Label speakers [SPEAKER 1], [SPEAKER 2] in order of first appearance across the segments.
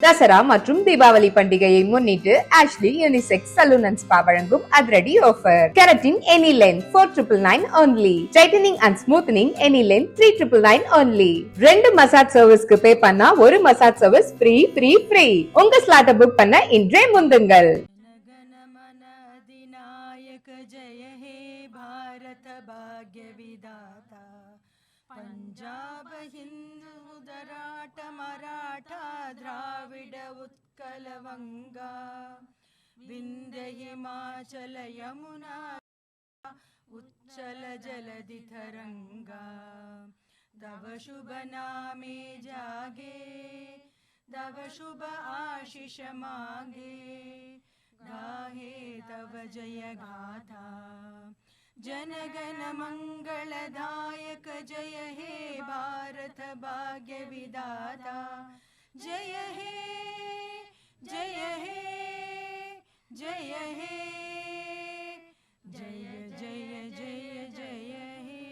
[SPEAKER 1] தசரா மற்றும் தீபாவளி பண்டிகையை முன்னிட்டு Ashley unisex salon and spa வழங்கும் அதிரடி offer. Keratin any length 4999 only. Tightening and smoothening any length 3999 only. 2 massage சர்வீஸ்க்கு பே பண்ணா ஒரு மசாஜ் சர்வீஸ் ஃப்ரீ. உங்க ஸ்லாட்டை புக் பண்ண இன்றே முந்துங்கள்.
[SPEAKER 2] पंजाब हिंदू गुजरात मराठा द्राविड उत्कल वंगा विंध्य हिमाचल यमुना उच्चल जलधि तरंगा तव शुभ नामे जागे तव शुभ आशीष मांगे गाहे तव जय गाथा जनगण मंगलदायक जय हे भारत भाग्य विधाता जय हे जय हे जय हे जय जय जय जय हे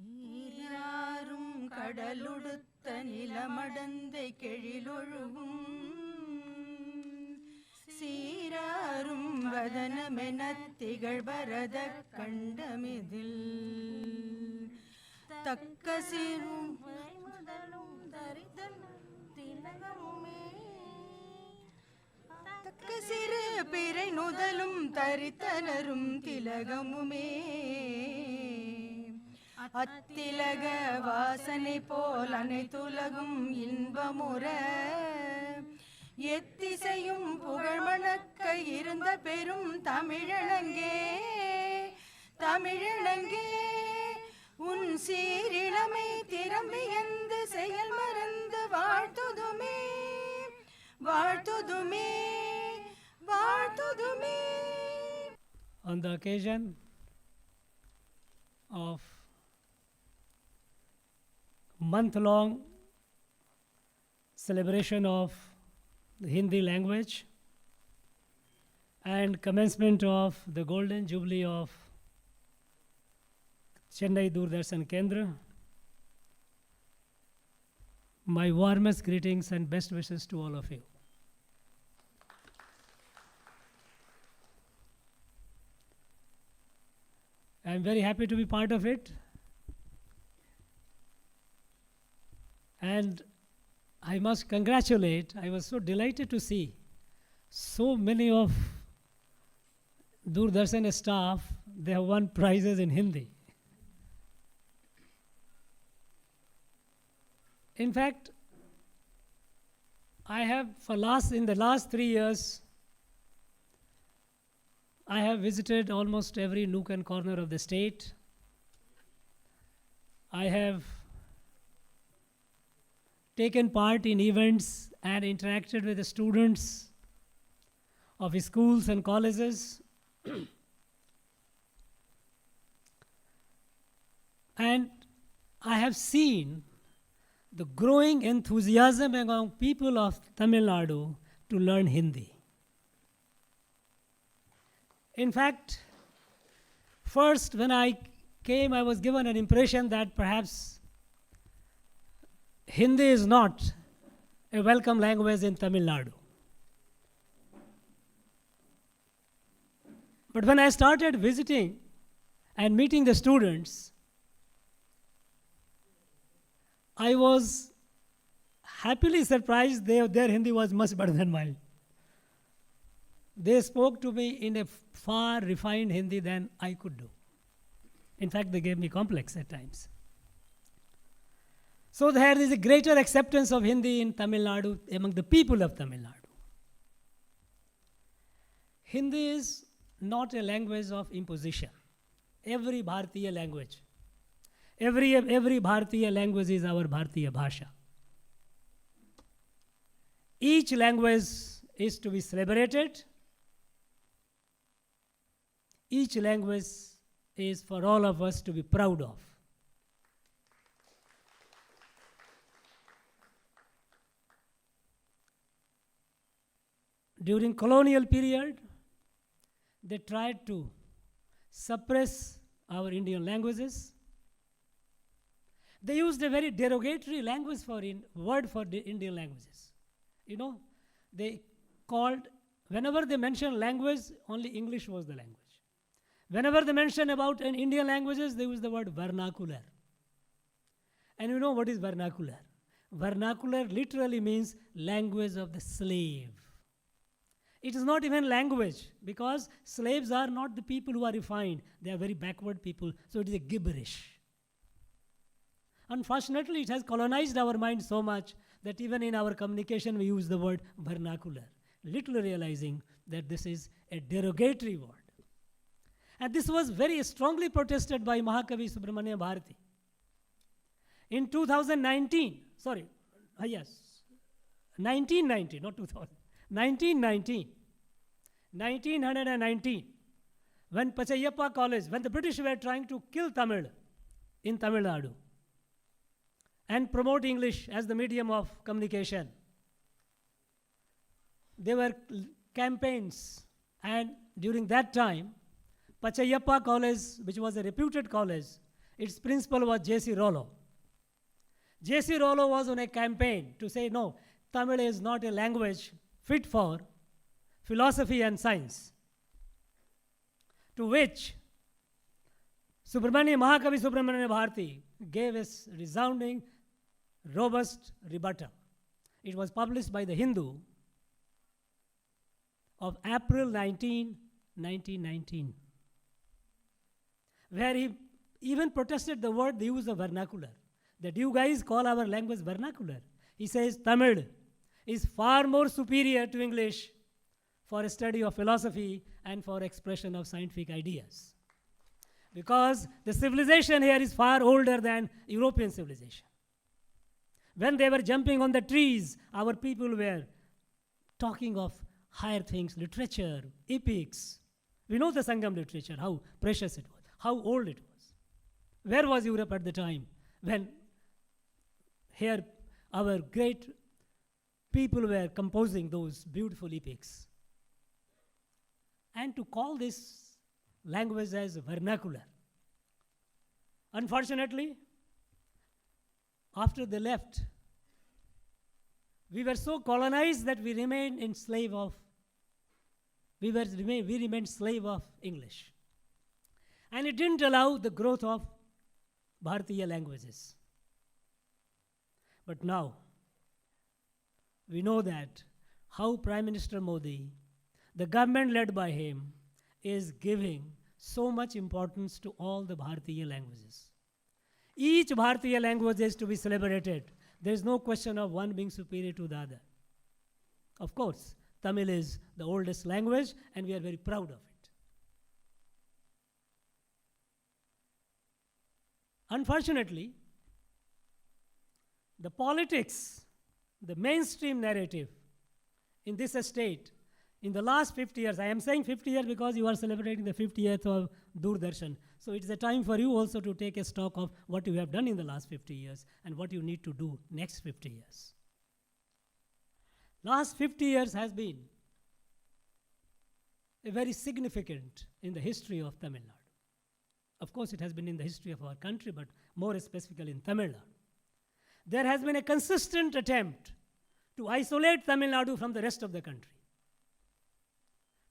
[SPEAKER 2] நீராறும் கடலுடுத்த நிலமடந்தை கெழிலொழுகும் சீராரும் வதனமென திகழ்பரத கண்டமிதில் தக்க சிறும் முதலும் தரிதலும் திலகமுமே தக்க சிறு பிறை நுதலும் தரித்தனரும் திலகமுமே அத்திலக வாசனை போல் அனைத்துலகும் இன்பமுற எத்திசையும் புகழ் மணக்க இருந்த பெரும் தமிழனங்கே உன் சீரிழமை திறம்பி எந்த செயல் மறந்து வாழ்த்துதுமே
[SPEAKER 3] On the occasion of month-long celebration of the Hindi language and commencement of the golden jubilee of Chennai Doordarshan Kendra, my warmest greetings and best wishes to all of you. I am very happy to be part of it, and I must congratulate, I was so delighted to see so many of Doordarshan staff, they have won prizes in Hindi. In fact, I have in the last 3 years, I have visited almost every nook and corner of the state. I have taken part in events and interacted with the students of schools and colleges. And I have seen the growing enthusiasm among people of Tamil Nadu to learn Hindi. In fact, first when I came, I was given an impression that perhaps Hindi is not a welcome language in Tamil Nadu. But when I started visiting and meeting the students, I was happily surprised their Hindi was much better than mine. They spoke to me in a far refined Hindi than I could do. In fact, they gave me complex at times. So there is a greater acceptance of Hindi in Tamil Nadu among the people of Tamil Nadu. Hindi is not a language of imposition. Every Bharatiya language, every Bharatiya language is our Bharatiya Bhasha. Each language is to be celebrated. Each language is for all of us to be proud of. During colonial period, they tried to suppress our Indian languages. they used a very derogatory language word for the Indian languages. You know, they called, whenever they mentioned language, only English was the language. Whenever they mention about an Indian languages, they use the word vernacular. And you know what is vernacular? Vernacular literally means language of the slave. It is not even language, because slaves are not the people who are refined. They are very backward people, so it is a gibberish. Unfortunately, it has colonized our mind so much that even in our communication we use the word vernacular, little realizing that this is a derogatory word. And this was very strongly protested by Mahakavi Subramanya Bharati. In 2019, 1919, not 2000, 1919, when Pachayappa College, when the British were trying to kill Tamil in Tamil Nadu and promote English as the medium of communication, there were campaigns, and during that time, Pachayappa College, which was a reputed college, its principal was J.C. Rollo. J.C. Rollo was on a campaign to say, no, Tamil is not a language fit for philosophy and science. To which Mahakavi Subramanya Bharati gave a resounding, robust rebuttal. It was published by the Hindu of April 19, 1919, where he even protested the word, the use of vernacular, that you guys call our language vernacular. He says Tamil is far more superior to English for a study of philosophy and for expression of scientific ideas. Because the civilization here is far older than European civilization. When they were jumping on the trees, our people were talking of higher things, literature, epics. We know the Sangam literature, how precious it was, how old it was. Where was Europe at the time when here our great people were composing those beautiful epics? And to call this language as vernacular. Unfortunately, after they left, we were so colonized that we remained slave of English. And it didn't allow the growth of Bharatiya languages. But now, we know that how Prime Minister Modi, the government led by him, is giving so much importance to all the Bharatiya languages. Each Bharatiya language is to be celebrated. There is no question of one being superior to the other. Of course, Tamil is the oldest language and we are very proud of it. Unfortunately, the politics, the mainstream narrative in this state, in the last 50 years, I am saying 50 years because you are celebrating the 50th of Doordarshan. So it's a time for you also to take a stock of what you have done in the last 50 years and what you need to do next 50 years. Last 50 years has been a very significant in the history of Tamil Nadu. Of course, it has been in the history of our country, but more specifically in Tamil Nadu. There has been a consistent attempt to isolate Tamil Nadu from the rest of the country.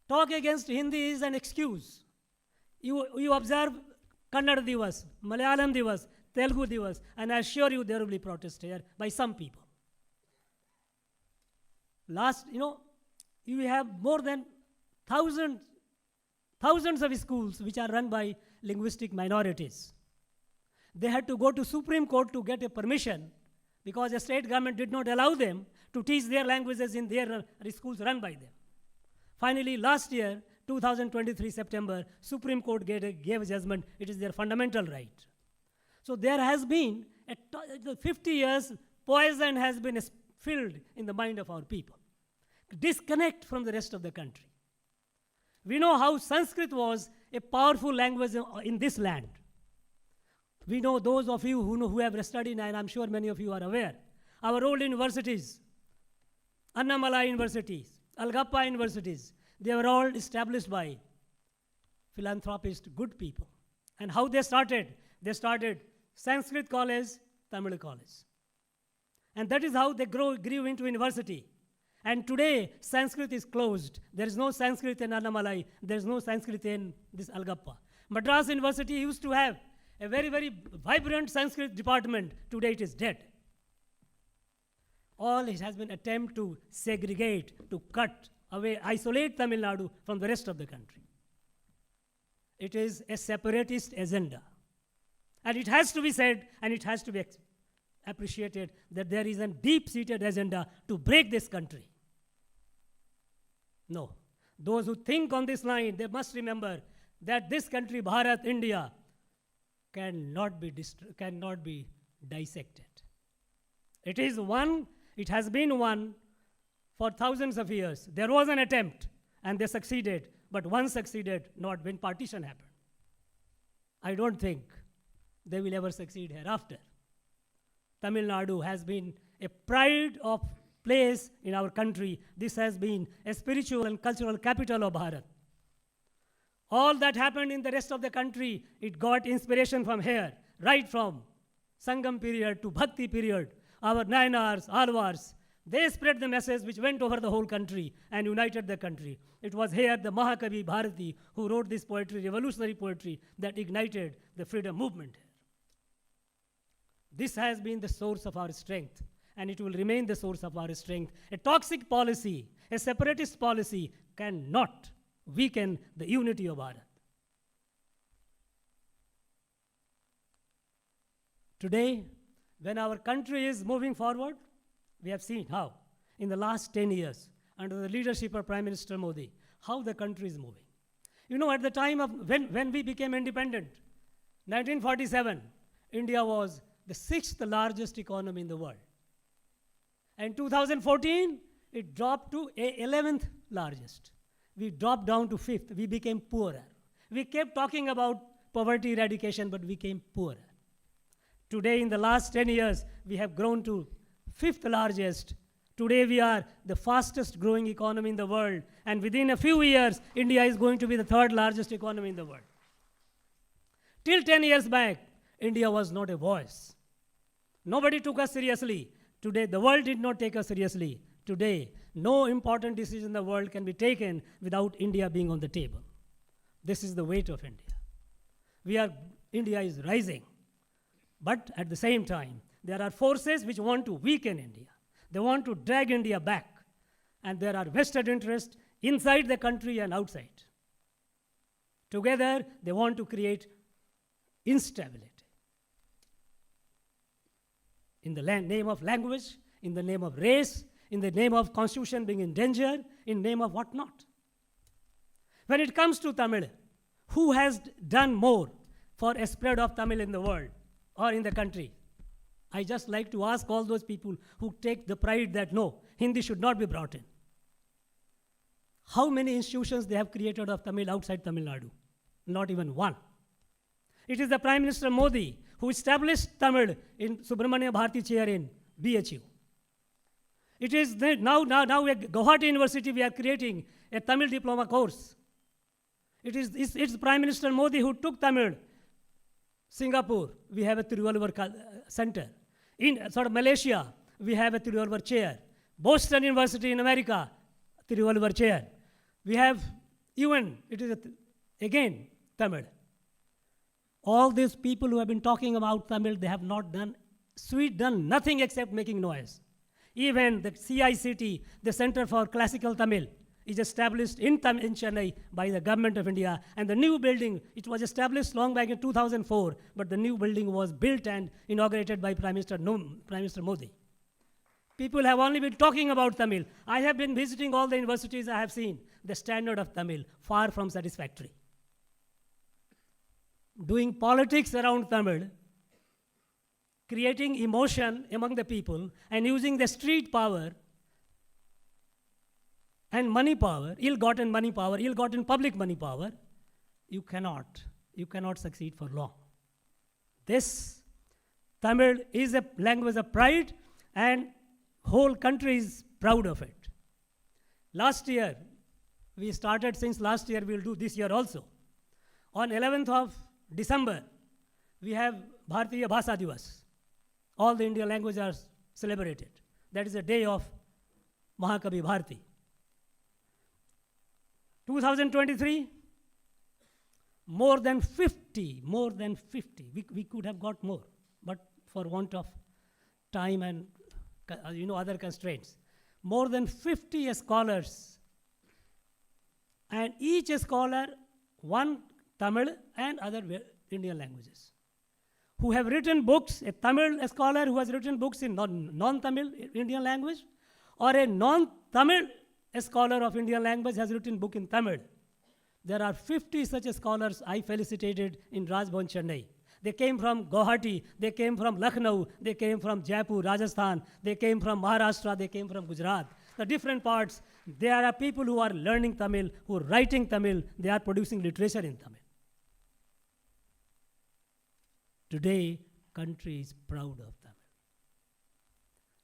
[SPEAKER 3] Talk against Hindi is an excuse. You observe Kannada Divas, Malayalam Divas, Telugu Divas, and I assure you there will be protest here by some people. You have more than thousands of schools which are run by linguistic minorities. They had to go to Supreme Court to get a permission because the state government did not allow them to teach their languages in their schools run by them. Finally, last year, 2023 September, Supreme Court gave a judgment. It is their fundamental right. So there has been, 50 years, poison has been filled in the mind of our people. Disconnect from the rest of the country. We know how Sanskrit was a powerful language in this land. We know those of you who have studied, and I'm sure many of you are aware, our old universities, Annamala universities, Algappa universities, they were all established by philanthropist, good people. And how they started? They started Sanskrit College, Tamil college. And that is how they grew into university. And today, Sanskrit is closed. There is no Sanskrit in Annamalai. There is no Sanskrit in this Algappa. Madras University used to have a very, very vibrant Sanskrit department. Today it is dead. All it has been attempt to segregate, to cut away, isolate Tamil Nadu from the rest of the country. It is a separatist agenda. And it has to be said, and it has to be appreciated, that there is a deep-seated agenda to break this country. No. Those who think on this line, they must remember that this country, Bharat, India, cannot be dissected. It is one, it has been one for thousands of years. There was an attempt, and they succeeded, but one succeeded not when partition happened. I don't think they will ever succeed hereafter. Tamil Nadu has been a pride of place in our country. This has been a spiritual and cultural capital of Bharat. All that happened in the rest of the country, it got inspiration from here, right from Sangam period to Bhakti period. Our Nayanars, Alvars, they spread the message which went over the whole country and united the country. It was here the Mahakavi Bharati who wrote this poetry, revolutionary poetry, that ignited the freedom movement. This has been the source of our strength, and it will remain the source of our strength. A toxic policy, a separatist policy cannot weaken the unity of Bharat. Today, when our country is moving forward, we have seen how, in the last 10 years, under the leadership of Prime Minister Modi, how the country is moving. You know, at the time of when we became independent, 1947, India was the 6th largest economy in the world. And 2014, it dropped to 11th largest. We dropped down to 5th. We became poorer. We kept talking about poverty eradication, but we became poorer. Today, in the last 10 years, we have grown to 5th largest. Today, we are the fastest growing economy in the world. And within a few years, India is going to be the 3rd largest economy in the world. Till 10 years back, India was not a voice. Nobody took us seriously. Today, the world did not take us seriously. Today, no important decision in the world can be taken without India being on the table. This is the weight of India. India is rising. But at the same time, there are forces which want to weaken India. They want to drag India back. And there are vested interests inside the country and outside. Together, they want to create instability. In the name of language, in the name of race, in the name of constitution being in danger, in the name of what not. When it comes to Tamil, who has done more for a spread of Tamil in the world or in the country? I just like to ask all those people who take the pride that no, Hindi should not be brought in. How many institutions they have created of Tamil outside Tamil Nadu? Not even one. It is the Prime Minister Modi who established Tamil in Subramania Bharati chair in BHU. It is now at Guwahati University we are creating a Tamil diploma course. It's Prime Minister Modi who took Tamil. Singapore, we have a Tiruvalluvar center. In Malaysia, we have a Tiruvalluvar chair. Boston University in America, Tiruvalluvar chair. We have UN, it is again Tamil. All these people who have been talking about Tamil, they have not done nothing except making noise. Even the CICT, the Center for Classical Tamil, is established in Chennai by the government of India. And the new building, it was established long back in 2004, but the new building was built and inaugurated by Prime Minister Modi. People have only been talking about Tamil. I have been visiting all the universities I have seen. The standard of Tamil, far from satisfactory. Doing politics around Tamil, creating emotion among the people, and using the street power and money power, ill-gotten money power, ill-gotten public money power, you cannot succeed for long. This Tamil is a language of pride, and whole country is proud of it. Last year, we started since last year, we will do this year also. On 11th of December, we have Bharatiya Bhasha Divas. all the Indian languages are celebrated. That is the day of Mahakavi Bharati. 2023, more than 50. We could have got more, but for want of time and other constraints. More than 50 scholars, and each scholar one Tamil and other Indian languages, who have written books, a Tamil scholar who has written books in non-Tamil Indian language, or a non-Tamil scholar of Indian language has written book in Tamil. There are 50 such scholars I felicitated in Rajbhavan, Chennai. They came from Guwahati, they came from Lucknow, they came from Jaipur, Rajasthan, they came from Maharashtra, they came from Gujarat. The different parts, there are people who are learning Tamil, who are writing Tamil, they are producing literature in Tamil. Today, country is proud of Tamil.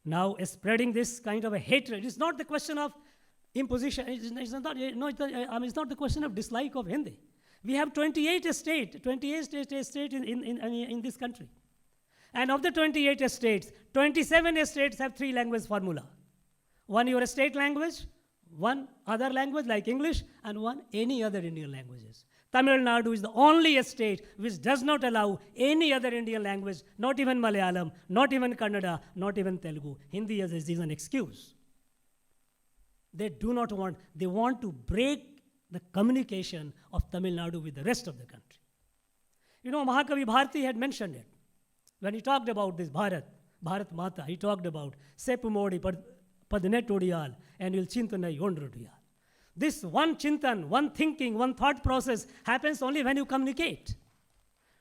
[SPEAKER 3] Now, spreading this kind of a hatred, it's not the question of imposition, it's not the question of dislike of Hindi. We have 28 states in this country. And of the 28 states, 27 states have 3 language formula. One your state language, one other language like English, and one any other Indian languages. Tamilnadu is the only state which does not allow any other Indian language, not even Malayalam, not even Kannada, not even Telugu. Hindi is an excuse. They do not want, they want to break the communication of Tamil Nadu with the rest of the country. Mahakavi Bharati had mentioned it. When he talked about this Bharat Mata, he talked about Sepumodi Padinetodiyal and Il Chintanai Ondrodiyal. This one chintan, one thinking, one thought process happens only when you communicate.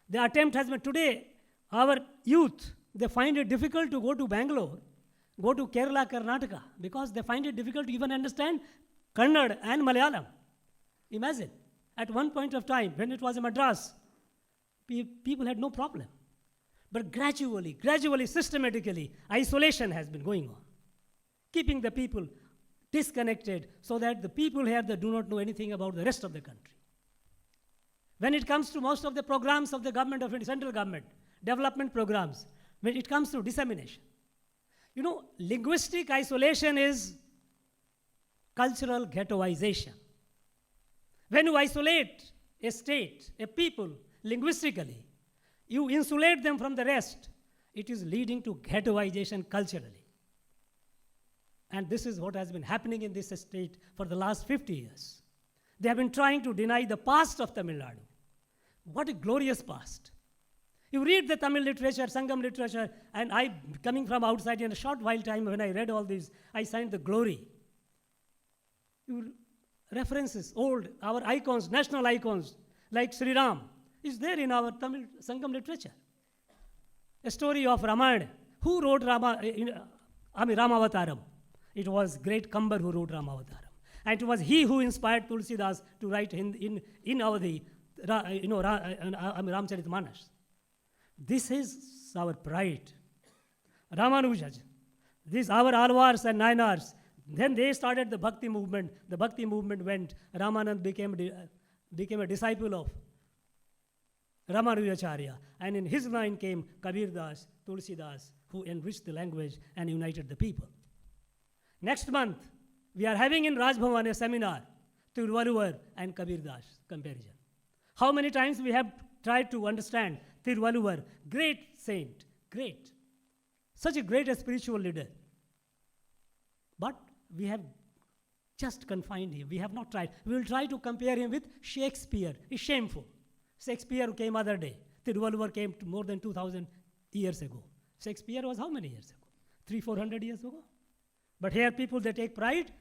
[SPEAKER 3] The attempt has been today, our youth, they find it difficult to go to Bangalore, go to Kerala, Karnataka, because they find it difficult to even understand Kannada and Malayalam. Imagine, at one point of time, when it was in Madras, people had no problem. But gradually, systematically, isolation has been going on, keeping the people disconnected so that the people here that do not know anything about the rest of the country. When it comes to most of the programs of the government, of the central government, development programs, when it comes to dissemination, linguistic isolation is cultural ghettoization. When you isolate a state, a people, linguistically, you insulate them from the rest, it is leading to ghettoization culturally. And this is what has been happening in this state for the last 50 years. They have been trying to deny the past of Tamil Nadu. What a glorious past. You read the Tamil literature, Sangam literature, and I, coming from outside in a short while time when I read all these, I signed the glory. References, old, our icons, national icons, like Sri Ram, is there in our Tamil Sangam literature. A story of Ramayana. Who wrote Ramavataram? It was great Kambar who wrote Ramavataram. And it was he who inspired Tulsidas to write in Avadhi, Ramcharitmanas. This is our pride. Ramanuja, these our Alvars and Nainars. Then they started the Bhakti movement. The Bhakti movement went. Ramanand became a disciple of Ramanujacharya. And in his line came Kabir Das, Tulsidas, who enriched the language and united the people. Next month, we are having in Rajbhavan a seminar, Tiruvalluvar and Kabir Das comparison. How many times we have tried to understand Tiruvalluvar, great saint, great, such a great spiritual leader. But we have just confined him. We have not tried. We will try to compare him with Shakespeare. It's shameful. Shakespeare came other day. Tiruvalluvar came more than 2,000 years ago. Shakespeare was how many years ago? 300-400 years ago? But here people, they take pride.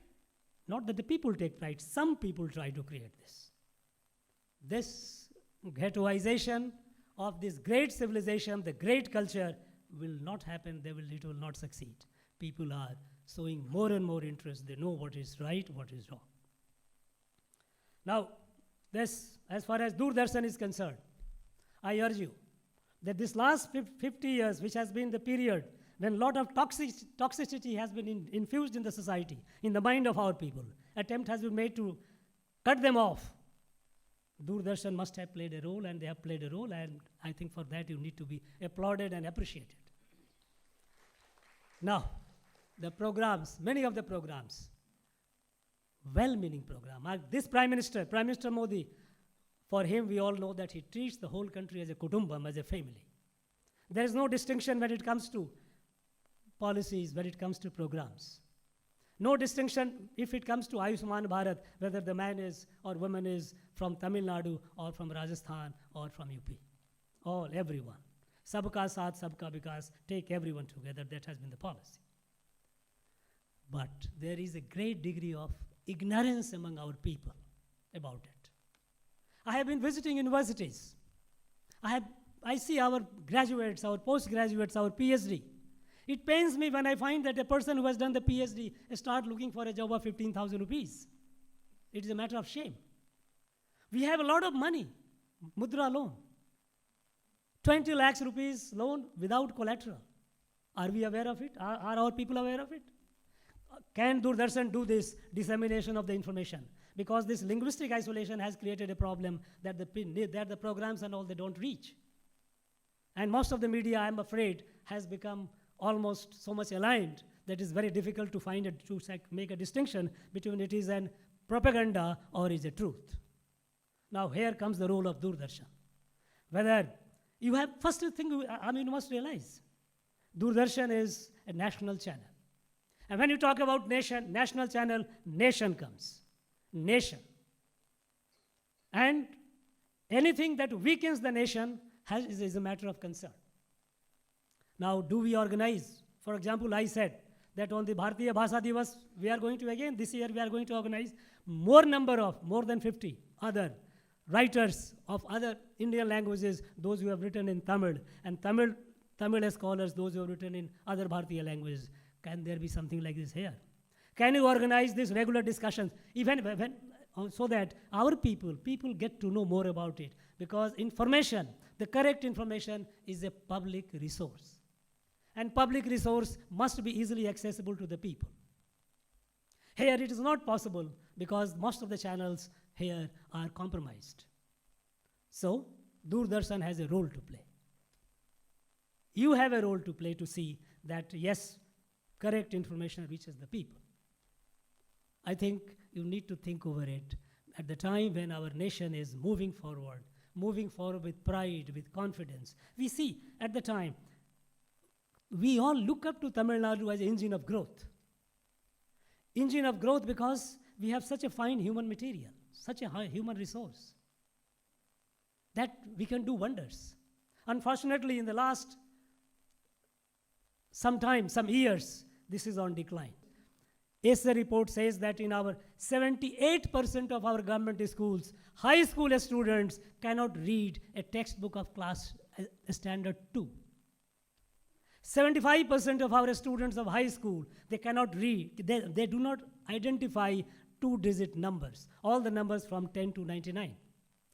[SPEAKER 3] Not that the people take pride. Some people try to create this. This ghettoization of this great civilization, the great culture, will not happen. It will not succeed. People are showing more and more interest. They know what is right, what is wrong. Now, this, as far as Doordarshan is concerned, I urge you that this last 50 years, which has been the period when a lot of toxicity has been infused in the society, in the mind of our people, attempt has been made to cut them off. Doordarshan must have played a role, and they have played a role, and I think for that you need to be applauded and appreciated. Now, the programs, many of the programs, well-meaning program. This Prime Minister Modi, for him we all know that he treats the whole country as a kutumbam, as a family. There is no distinction when it comes to policies, when it comes to programs. No distinction if it comes to Ayushman Bharat, whether the man is or woman is from Tamil Nadu or from Rajasthan or from UP. All, everyone. Sabka saath, sabka vikas, take everyone together. That has been the policy. But there is a great degree of ignorance among our people about it. I have been visiting universities. I see our graduates, our postgraduates, our PhD. It pains me when I find that a person who has done the PhD start looking for a job of 15,000 rupees. It is a matter of shame. We have a lot of money, mudra loan. 20 lakhs rupees loan without collateral. Are we aware of it? Are our people aware of it? Can Doordarshan do this dissemination of the information? Because this linguistic isolation has created a problem that the programs and all, they don't reach. And most of the media, I'm afraid, has become almost so much aligned that it's very difficult to make a distinction between it is an propaganda or is a truth. Now here comes the role of Doordarshan. Whether you have, first thing, you must realize, Doordarshan is a national channel. And when you talk about national channel, nation comes. Nation. And anything that weakens the nation is a matter of concern. Now, do we organize? For example, I said that on the Bharatiya Bhasha Divas, we are going to again, this year we are going to organize more than 50 other writers of other Indian languages, those who have written in Tamil, and Tamil scholars, those who have written in other Bharatiya languages. Can there be something like this here? Can you organize these regular discussions, even so that our people get to know more about it? Because information, the correct information, is a public resource. And public resource must be easily accessible to the people. Here it is not possible because most of the channels here are compromised. So, Doordarshan has a role to play. You have a role to play to see that, yes, correct information reaches the people. I think you need to think over it at the time when our nation is moving forward with pride, with confidence. We see at the time, we all look up to Tamil Nadu as an engine of growth. Engine of growth because we have such a fine human material, such a high human resource, that we can do wonders. Unfortunately, in the last some years, this is on decline. ASA report says that in our 78% of our government schools, high school students cannot read a textbook of class standard 2. 75% of our students of high school, they cannot read, they do not identify 2-digit numbers. All the numbers from 10 to 99,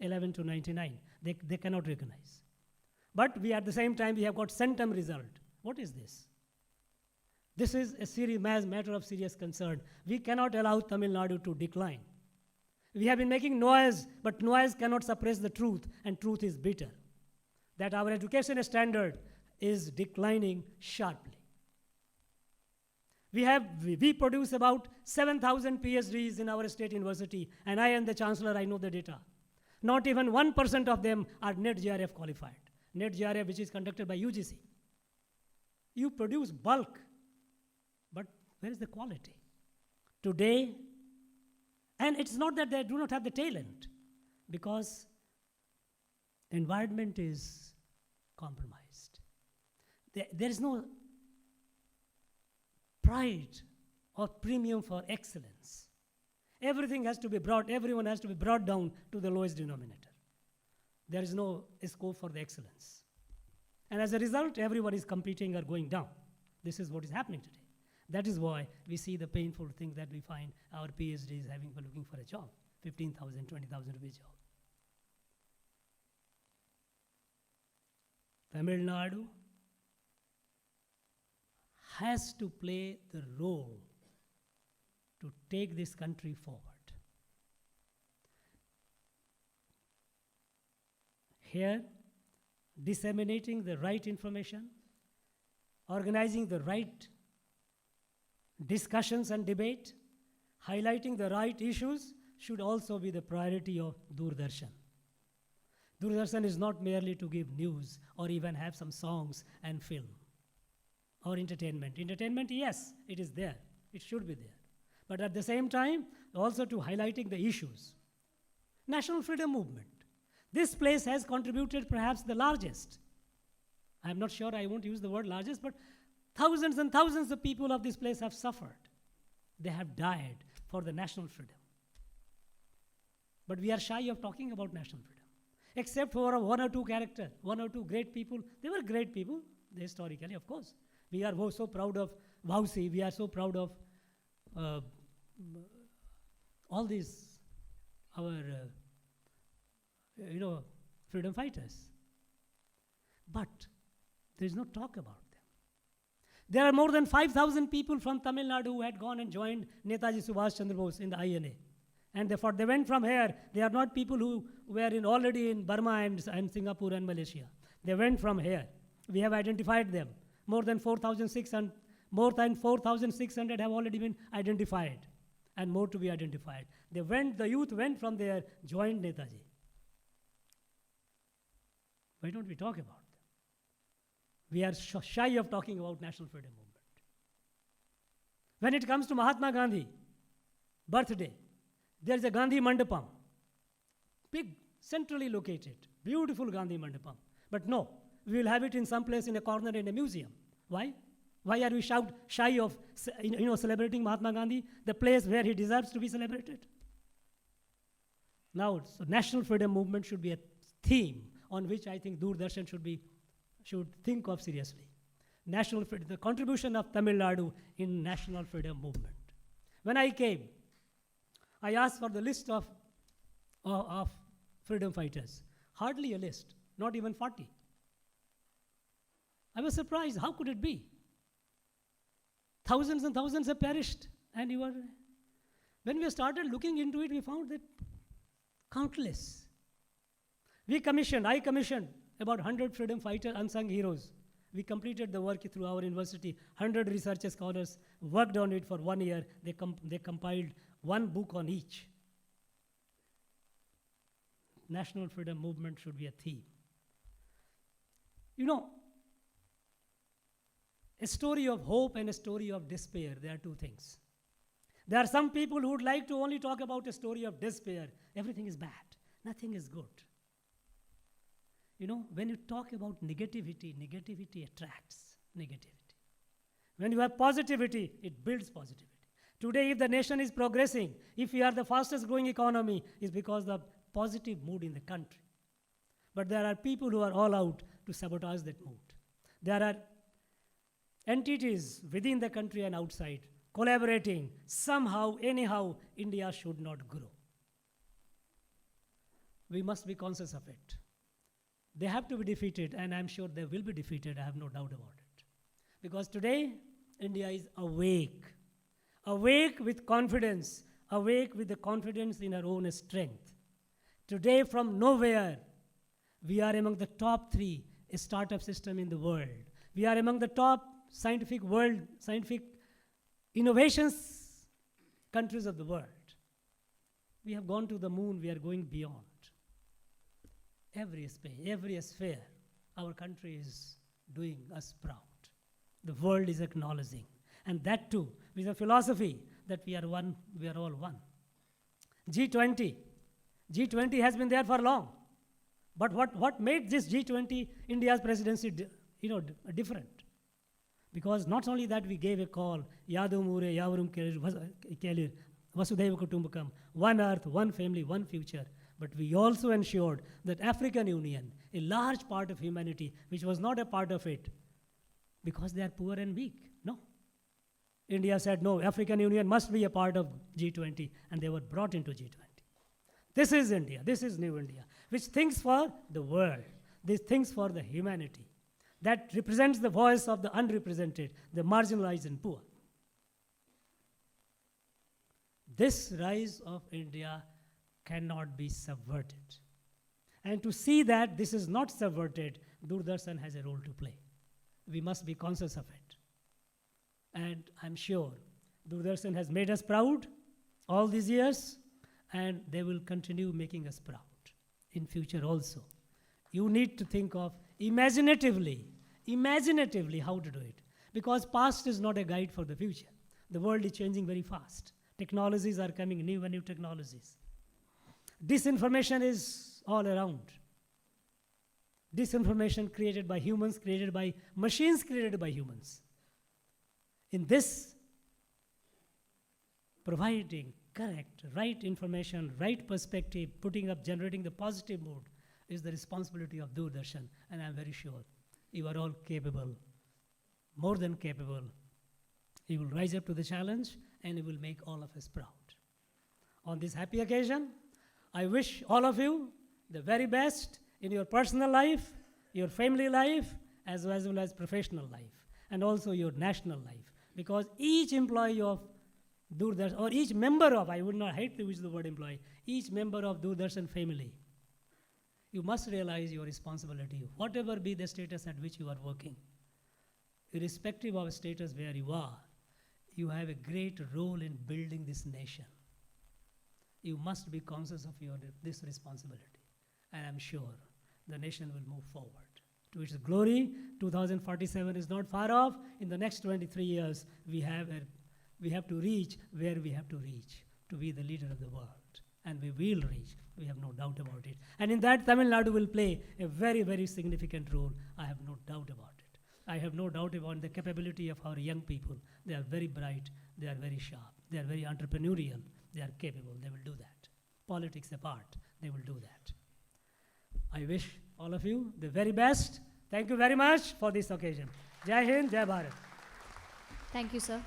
[SPEAKER 3] 11 to 99, they cannot recognize. But we at the same time, we have got centum result. What is this? This is a matter of serious concern. We cannot allow Tamil Nadu to decline. We have been making noise, but noise cannot suppress the truth, and truth is bitter. That our education standard is declining sharply. We produce about 7,000 PhDs in our state university, and I am the chancellor, I know the data. Not even 1% of them are NET JRF qualified. NET JRF, which is conducted by UGC. You produce bulk, but where is the quality? Today, and it's not that they do not have the talent, because environment is compromised. There is no pride or premium for excellence. Everyone has to be brought down to the lowest denominator. There is no scope for the excellence. And as a result, everyone is competing or going down. This is what is happening today. That is why we see the painful thing that we find our PhDs looking for a job, 15,000, 20,000 rupees job. Tamil Nadu has to play the role to take this country forward. Here, disseminating the right information, organizing the right discussions and debate, highlighting the right issues should also be the priority of Doordarshan. Doordarshan is not merely to give news or even have some songs and film or entertainment. Entertainment, yes, it is there. It should be there. But at the same time, also to highlighting the issues. National Freedom Movement. This place has contributed perhaps the largest. I'm not sure, I won't use the word largest, but thousands and thousands of people of this place have suffered. They have died for the national freedom. But we are shy of talking about national freedom. Except for one or two characters, one or two great people. They were great people, historically, of course. We are so proud of Vausi, we are so proud of all these, our, freedom fighters. But there is no talk about them. There are more than 5,000 people from Tamil Nadu who had gone and joined Netaji Subhash Chandra Bose in the INA. And therefore they went from here. They are not people who were already in Burma and Singapore and Malaysia. They went from here. We have identified them. More than 4,600 have already been identified, and more to be identified. The youth went from there, joined Netaji. Why don't we talk about them? We are shy of talking about National Freedom Movement. When it comes to Mahatma Gandhi birthday, there is a Gandhi Mandapam, big, centrally located, beautiful Gandhi Mandapam. But no, we will have it in some place in a corner in a museum. Why? Why are we shy of celebrating Mahatma Gandhi, the place where he deserves to be celebrated? Now, so National Freedom Movement should be a theme on which I think Doordarshan should think of seriously. The contribution of Tamil Nadu in National Freedom Movement. When I came, I asked for the list of freedom fighters. Hardly a list, not even 40. I was surprised, how could it be? Thousands and thousands have perished. And when we started looking into it, we found that countless. I commissioned about 100 freedom fighter unsung heroes. We completed the work through our university. 100 research scholars worked on it for 1 year. They compiled one book on each. National Freedom Movement should be a theme. A story of hope and a story of despair, there are two things. There are some people who would like to only talk about a story of despair. Everything is bad. Nothing is good. When you talk about negativity attracts negativity. When you have positivity, it builds positivity. Today, if the nation is progressing, if we are the fastest growing economy, it's because of the positive mood in the country. But there are people who are all out to sabotage that mood. There are entities within the country and outside collaborating. Somehow, anyhow, India should not grow. We must be conscious of it. They have to be defeated, and I'm sure they will be defeated, I have no doubt about it. Because today, India is awake. Awake with confidence. Awake with the confidence in our own strength. Today, from nowhere, we are among the top 3 startup system in the world. We are among the top scientific innovations countries of the world. We have gone to the moon, we are going beyond. Every sphere, our country is doing us proud. The world is acknowledging. And that too, with a philosophy that we are one, we are all one. G20 has been there for long. But what made this G20, India's presidency, different? Because not only that we gave a call, Yadumure, Yavarum Kelir, Vasudhaiva Kutumbakam, one earth, one family, one future. But we also ensured that African Union, a large part of humanity, which was not a part of it, because they are poor and weak. No. India said, no, African Union must be a part of G20, and they were brought into G20. This is India, this is New India, which thinks for the world, this thinks for the humanity, that represents the voice of the unrepresented, the marginalized and poor. This rise of India cannot be subverted. And to see that this is not subverted, Doordarshan has a role to play. We must be conscious of it. And I'm sure Doordarshan has made us proud all these years, and they will continue making us proud in future also. You need to think of imaginatively how to do it. Because past is not a guide for the future. The world is changing very fast. Technologies are coming, new and new technologies. Disinformation is all around. Disinformation created by humans, created by machines, created by humans. In this, providing correct, right information, right perspective, generating the positive mood is the responsibility of Doordarshan, and I'm very sure you are all capable, more than capable. You will rise up to the challenge, and you will make all of us proud. On this happy occasion, I wish all of you the very best in your personal life, your family life, as well as professional life, and also your national life. Because each employee of Doordarshan, or each member of, I would not hate to use the word employee, each member of Doordarshan family, you must realize your responsibility, whatever be the status at which you are working. Irrespective of status where you are, you have a great role in building this nation. You must be conscious of this responsibility. And I'm sure the nation will move forward to its glory. 2047 is not far off. In the next 23 years, we have to reach where we have to reach to be the leader of the world. And we will reach. We have no doubt about it. And in that, Tamil Nadu will play a very, very significant role. I have no doubt about it. I have no doubt about the capability of our young people. They are very bright. They are very sharp. They are very entrepreneurial. They are capable. They will do that. Politics apart, they will do that. I wish all of you the very best. Thank you very much for this occasion. Jai Hind, Jai Bharat.
[SPEAKER 4] Thank you, sir.